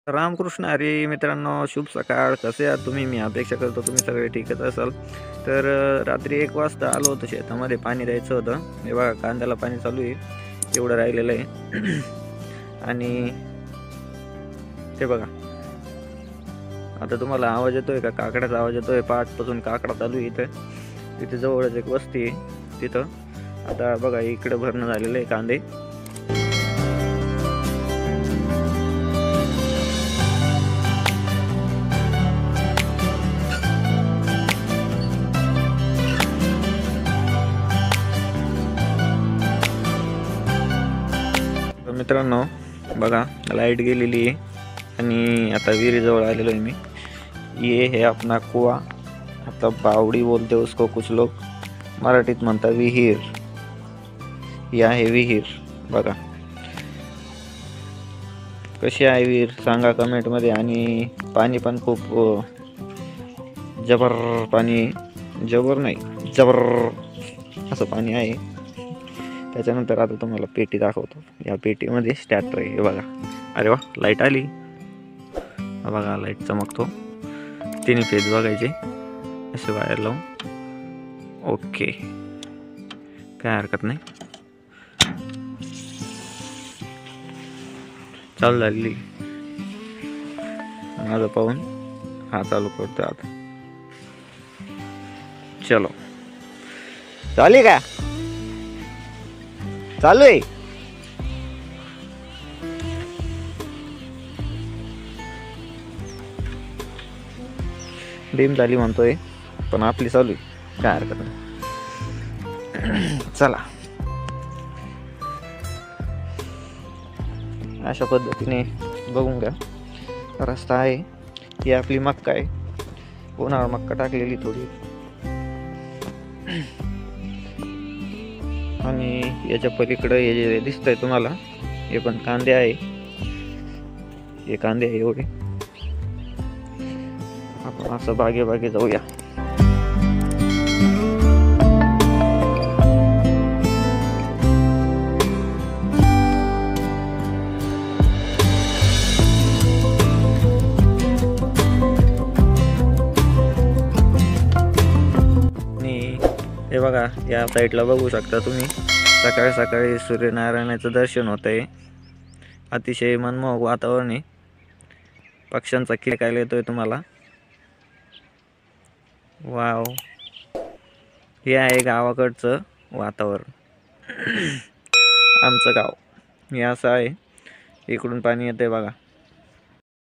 रामकृष्ण हरी मित्रांनो, शुभ सकाळ. कसे आहात तुम्ही? मी अपेक्षा करतो तुम्ही सगळे ठीकच असाल. तर रात्री 1 वाजता आलो होतो शेतामध्ये, पाणी द्यायचं होतं. हे बघा, कांद्याला पाणी चालू आहे, एवढं राहिलेलं आहे. आणि ते बघा, आता तुम्हाला आवाज येतोय का? काकड्याचा आवाज येतोय. पहाटपासून काकडा चालू आहे इथे जवळच एक वस्ती आहे तिथं. आता बघा, इकडे भरणं झालेलं आहे कांदे. मित्रांनो बघा, लाईट गेलेली आहे आणि आता विहिरीजवळ आलेलो आहे मी. ये है अपना कुआ, आता बावडी बोलते उसको कुछ लोग, मराठीत म्हणतात विहीर. ही आहे विहीर. बघा कशी आहे विहीर सांगा कमेंटमध्ये. आणि पाणी पण खूप जबर पाणी, जबर नाही जबर असं पाणी आहे. त्याच्यानंतर आता तुम्हाला पेटी दाखवतो. या पेटीमध्ये स्टार्टर आहे. हे बघा, अरे वा, लाईट आली. बघा, लाईट चमकतो. 3 फेज बघायचे असे वायर लावून. ओके, काय हरकत नाही. चालू झालेली. माझं पाहून हा चालू करतो आता. चलो, चालू का? चालू आहे. डीम झाली म्हणतोय, पण आपली चालू आहे, काय हरकत नाही. चला, अशा पद्धतीने बघून घ्या. रस्ता आहे. ही आपली मक्का आहे. उन्हाळा मक्का टाकलेली थोडी. आणि याच्या पलीकडे हे जे दिसतंय तुम्हाला, हे पण कांदे आहे. हे कांदे आहे एवढे. आपण असं बागे बागे जाऊया. हे बघा, या साईडला बघू शकता तुम्ही, सकाळी सकाळी सूर्यनारायणाचं दर्शन होत आहे. अतिशय मनमोहक वातावरण आहे. पक्ष्यांचा किलकायला येतोय तुम्हाला. वाव, हे आहे गावाकडचं वातावरण. आमचं गाव हे असं आहे. इकडून पाणी येतंय बघा.